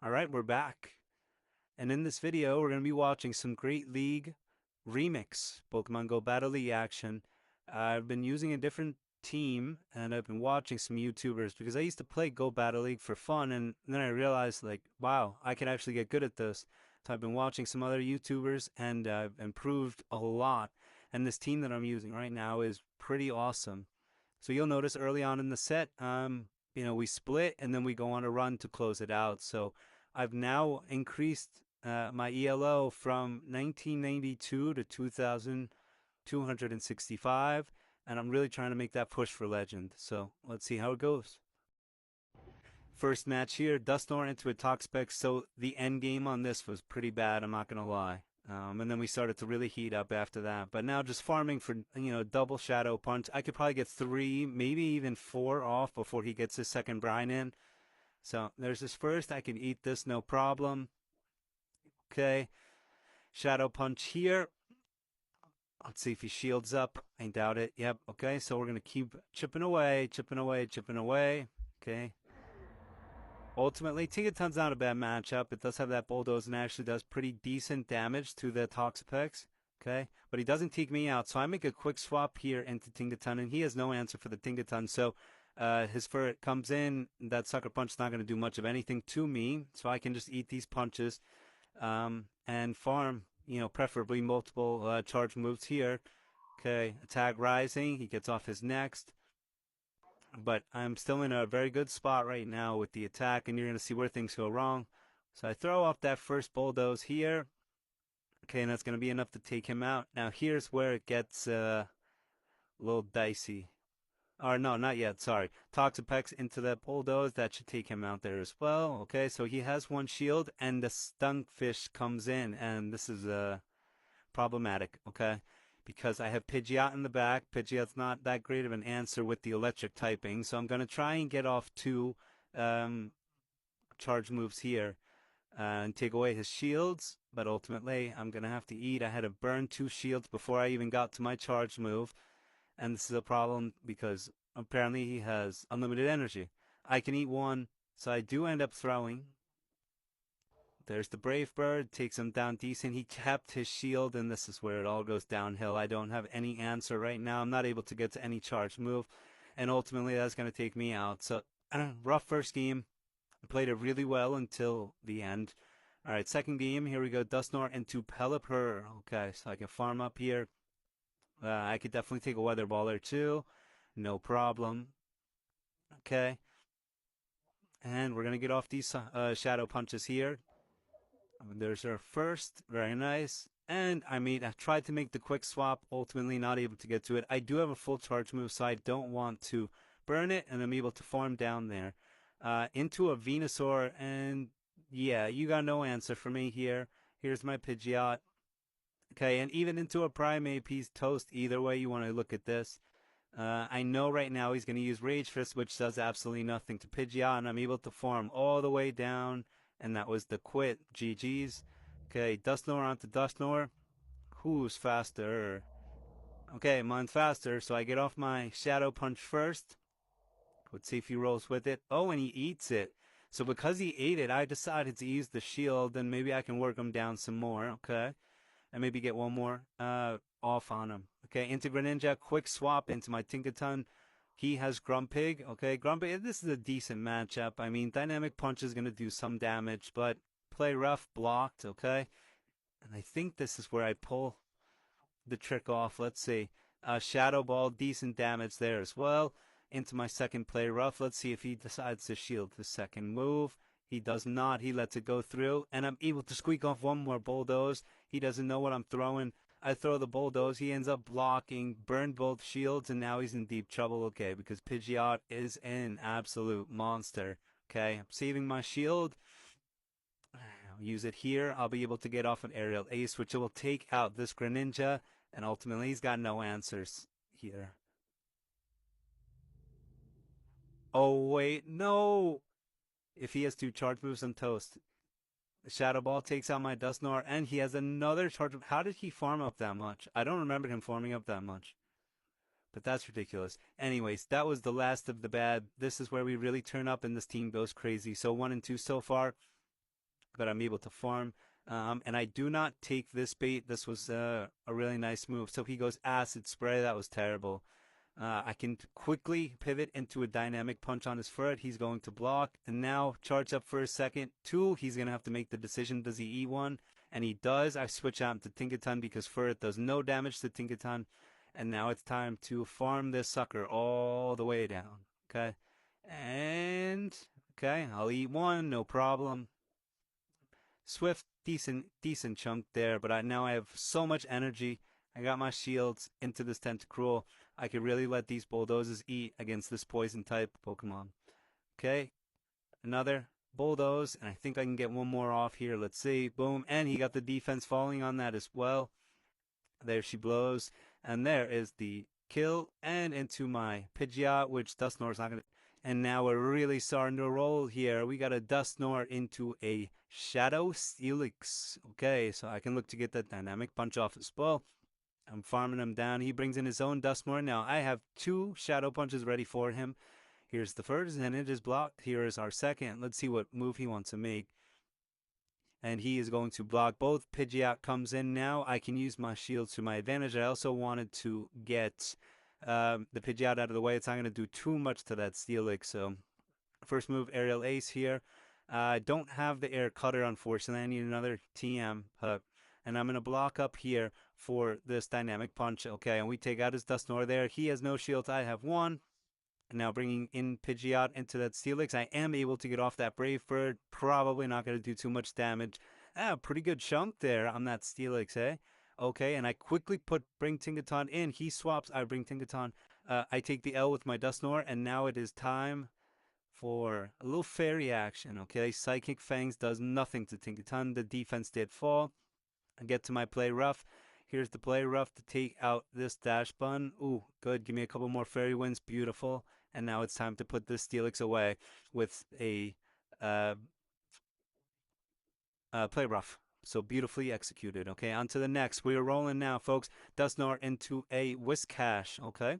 All right, we're back. And in this video, we're going to be watching some Great League Remix Pokemon Go Battle League action. I've been using a different team and I've been watching some YouTubers because I used to play Go Battle League for fun and then I realized like, wow, I can actually get good at this. So I've been watching some other YouTubers and I've improved a lot. And this team that I'm using right now is pretty awesome. So you'll notice early on in the set, we split and then we go on a run to close it out. So I've now increased my ELO from 1992 to 2,265, and I'm really trying to make that push for legend. So let's see how it goes. First match here, Dusknoir into a Toxapex. So the end game on this was pretty bad, I'm not going to lie. And then we started to really heat up after that. But now just farming for, double Shadow Punch. I could probably get 3, maybe even 4 off before he gets his second brine in. So there's his first. I can eat this, no problem. Okay. Shadow Punch here. Let's see if he shields up. I doubt it. Yep. Okay. So we're going to keep chipping away, chipping away, chipping away. Okay. Ultimately, Tinkaton's not a bad matchup. It does have that bulldoze and actually does pretty decent damage to the Toxapex. Okay. But he doesn't take me out. So I make a quick swap here into Tinkaton, and he has no answer for the Tinkaton. So his Ferret comes in. That Sucker Punch's not going to do much of anything to me. So I can just eat these punches and farm, preferably multiple charge moves here. Okay. Attack rising. He gets off his next. But I'm still in a very good spot right now with the attack, and you're going to see where things go wrong. So I throw off that first bulldoze here. Okay, and that's going to be enough to take him out. Now here's where it gets a little dicey. Or no, not yet, sorry. Toxapex into that bulldoze. That should take him out there as well. Okay, so he has one shield, and the Stunkfish comes in, and this is problematic, okay? Because I have Pidgeot in the back. Pidgeot's not that great of an answer with the electric typing, so I'm going to try and get off 2 um, charge moves here and take away his shields, but ultimately I'm going to have to eat. I had to burn 2 shields before I even got to my charge move, and this is a problem because apparently he has unlimited energy. I can eat 1, so I do end up throwing. There's the Brave Bird, takes him down decent. He kept his shield, and this is where it all goes downhill. I don't have any answer right now. I'm not able to get to any charge move, and ultimately that's going to take me out. So, rough first game. I played it really well until the end. All right, second game. Here we go. Dusknoir into Pelipper. Okay, so I can farm up here. I could definitely take a Weather Ball or 2. No problem. Okay. And we're going to get off these Shadow Punches here. There's our first. Very nice. And I tried to make the quick swap, ultimately not able to get to it. I do have a full charge move, so I don't want to burn it, and I'm able to farm down there. Into a Venusaur, and yeah, you got no answer for me here. Here's my Pidgeot. Okay, and even into a Primeape, he's toast either way you want to look at this. I know right now he's going to use Rage Fist, which does absolutely nothing to Pidgeot, and I'm able to farm all the way down, and that was the quit. GG's. Okay, Dusknoir onto Dusknoir. Who's faster? Okay, mine's faster, so I get off my Shadow Punch first. Let's see if he rolls with it. Oh, and he eats it. So because he ate it, I decided to use the shield, and maybe I can work him down some more. Okay, and maybe get one more off on him. Okay, into Greninja, quick swap into my Tinkaton. He has Grumpig. Okay, Grumpig, this is a decent matchup. I mean, Dynamic Punch is going to do some damage, but play rough, blocked. Okay, and I think this is where I pull the trick off. Let's see. Shadow Ball, decent damage there as well. Into my second play rough. Let's see if he decides to shield the second move. He does not. He lets it go through, and I'm able to squeak off one more bulldoze. He doesn't know what I'm throwing. I throw the bulldoze. He ends up blocking, burned both shields, and now he's in deep trouble. Okay, because Pidgeot is an absolute monster. Okay, I'm saving my shield. I'll use it here. I'll be able to get off an aerial ace, which will take out this Greninja, and ultimately he's got no answers here. Oh, wait, no! If he has 2 charge moves, I'm toast. The Shadow Ball takes out my Dusknoir, and he has another charge move. How did he farm up that much? I don't remember him farming up that much. But that's ridiculous. Anyways, that was the last of the bad. This is where we really turn up and this team goes crazy. So 1 and 2 so far. but I'm able to farm. And I do not take this bait. This was a really nice move. So he goes Acid Spray. That was terrible. I can quickly pivot into a dynamic punch on his foot. He's going to block. And now charge up for a second. Two, he's going to have to make the decision. Does he eat one? And he does. I switch out to Tinkaton because Furret does no damage to Tinkaton. And now it's time to farm this sucker all the way down. Okay. And, okay, I'll eat one. No problem. Swift, decent chunk there. But now I have so much energy. I got my shields into this Tentacruel. I could really let these Bulldozes eat against this poison type Pokemon. Okay, another Bulldoze, and I think I can get one more off here. Let's see. Boom, and he got the defense falling on that as well. There she blows, and there is the kill, and into my Pidgeot, which Dusknoir's not going to... And now we're really starting to roll here. We got a Dusknoir into a Shadow Steelix. Okay, so I can look to get that Dynamic Punch off as well. I'm farming him down. He brings in his own Dusknoir. Now I have two Shadow Punches ready for him. Here's the first, and it is blocked. Here is our second. Let's see what move he wants to make. And he is going to block both. Pidgeot comes in now. I can use my shield to my advantage. I also wanted to get the Pidgeot out of the way. It's not going to do too much to that Steelix. So first move, Aerial Ace here. I don't have the Air Cutter, unfortunately. I need another TM hook. And I'm going to block up here for this Dynamic Punch. Okay, and we take out his Dusknoir there. He has no shields. I have one. And now bringing in Pidgeot into that Steelix. I am able to get off that Brave Bird. Probably not going to do too much damage. Pretty good chunk there on that Steelix, eh? Okay, and I quickly bring Tinkaton in. He swaps. I bring Tinkaton. I take the L with my Dusknoir. And now it is time for a little fairy action. Okay, Psychic Fangs does nothing to Tinkaton. The defense did fall. I get to my Play Rough. Here's the Play Rough to take out this Dash Bun. Ooh, good. Give me a couple more Fairy Winds. Beautiful. And now it's time to put this Steelix away with a Play Rough. So beautifully executed. Okay, on to the next. We are rolling now, folks. Dusknoir into a Whiscash. Okay.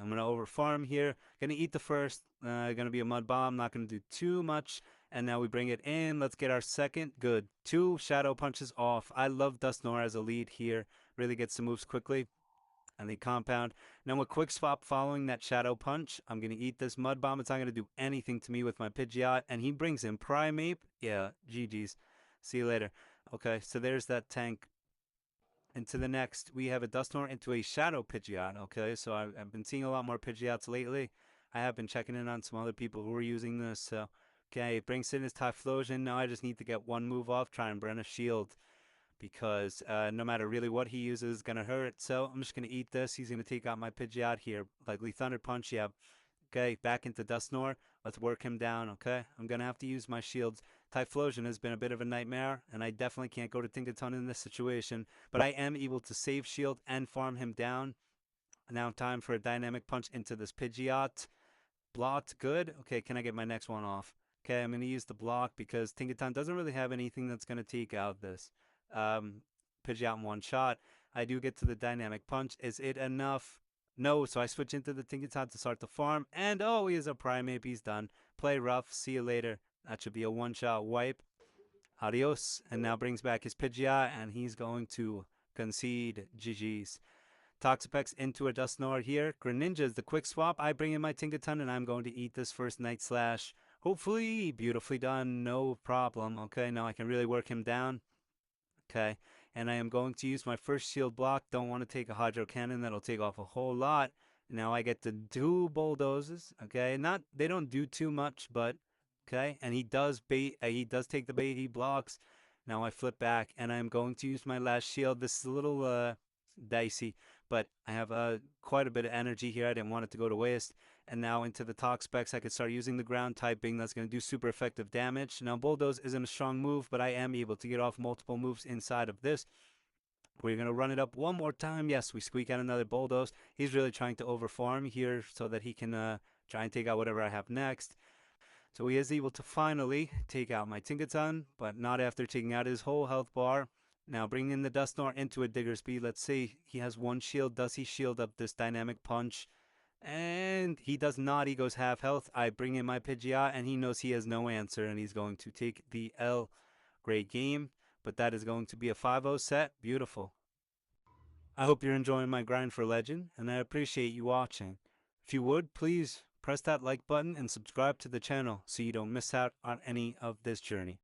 I'm going to overfarm here. Going to eat the first. Going to be a Mud Bomb. Not going to do too much. And now we bring it in. Let's get our second. Good. Two Shadow Punches off. I love Dusknoir as a lead here. Really gets the moves quickly. And the compound. Now a quick swap following that Shadow Punch. I'm going to eat this Mud Bomb. It's not going to do anything to me with my Pidgeot. And he brings in Primeape. Yeah, GG's. See you later. Okay, so there's that tank. Into the next, we have a Dusknoir into a Shadow Pidgeot. Okay, so I've been seeing a lot more Pidgeots lately. I have been checking in on some other people who are using this. So, okay, it brings in his Typhlosion. Now I just need to get one move off, try and burn a shield. Because no matter really what he uses, is going to hurt. So I'm just going to eat this. He's going to take out my Pidgeot here. Likely Thunder Punch, yeah. Okay, back into Dusknoir. Let's work him down, okay? I'm going to have to use my shields. Typhlosion has been a bit of a nightmare, and I definitely can't go to Tinkaton in this situation. But I am able to save shield and farm him down. Now time for a Dynamic Punch into this Pidgeot. Blocked, good. Okay, can I get my next one off? Okay, I'm going to use the block because Tinkaton doesn't really have anything that's going to take out this Pidgeot in one shot. I do get to the Dynamic Punch. Is it enough? No, so I switch into the Tinkaton to start the farm. And oh, he is a Primeape. He's done. Play rough. See you later. That should be a one-shot wipe. Adios. And now brings back his Pidgeot, and he's going to concede. GG's. Toxapex into a Dusknoir here. Greninja is the quick swap. I bring in my Tinkaton, and I'm going to eat this first Night Slash. Hopefully, beautifully done. No problem. Okay, now I can really work him down. Okay, and I am going to use my first shield block. Don't want to take a Hydro Cannon. That'll take off a whole lot. Now I get to do Bulldozes. Okay, they don't do too much, but okay. And he does bait. He does take the bait. He blocks. Now I flip back, and I'm going to use my last shield. This is a little dicey, but I have quite a bit of energy here. I didn't want it to go to waste. And now into the Toxapex, I could start using the ground typing. That's going to do super effective damage. Now Bulldoze isn't a strong move, but I am able to get off multiple moves inside of this. We're going to run it up one more time. Yes, we squeak out another Bulldoze. He's really trying to overfarm here so that he can try and take out whatever I have next. So he is able to finally take out my Tinkaton, but not after taking out his whole health bar. Now bringing in the Dusknoir into a Digger Speed. Let's see. He has one shield. Does he shield up this Dynamic Punch? And he does not. He goes half health. I bring in my Pidgeot, and he knows he has no answer, and he's going to take the L. Great game, but that is going to be a 5-0 set. Beautiful. I hope you're enjoying my grind for Legend, and I appreciate you watching. If you would, please press that like button and subscribe to the channel so you don't miss out on any of this journey.